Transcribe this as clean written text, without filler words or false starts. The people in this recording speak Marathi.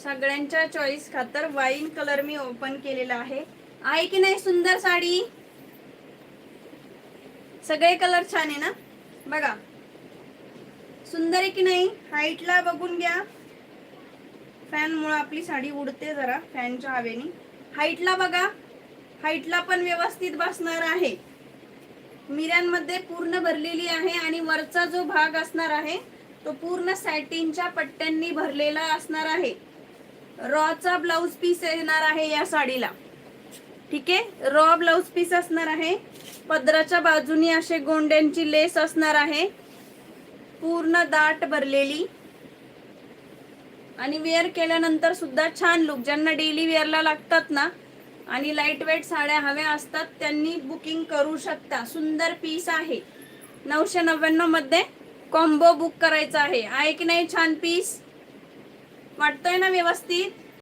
सगळ्यांच्या चॉईस खातर वाईन कलर मी ओपन केलेला आहे की नाही सुंदर साडी? सगळे कलर छान आहे ना? बघा सुंदर आहे की नाही? हाईटला बघून घ्या. फॅन मुळे आपली साडी उडते जरा फॅनच्या हवेने. हाईटला बघा, हाईटला पण व्यवस्थित बसणार आहे. मिऱ्यांमध्ये पूर्ण भरलेली आहे आणि वरचा जो भाग असणार आहे तो पूर्ण सॅटिनच्या पट्ट्यांनी भरलेला असणार आहे. रॉचा ब्लाउज पीस येणार आहे या साडीला. ठीक आहे, रॉ ब्लाउज पीस असणार आहे. पदराच्या बाजूनी असे गोंड्यांची लेस असणार आहे, पूर्ण दाट भरलेली. आणि वेअर केल्यानंतर सुद्धा छान लुक. ज्यांना डेली वेअरला लागतात ना आणि लाईट वेट साड्या हव्या असतात त्यांनी बुकिंग करू शकता. सुंदर पीस आहे. 999 मध्ये कॉम्बो बुक करायचा आहे की नाही? छान पीस वाटतोय ना व्यवस्थित?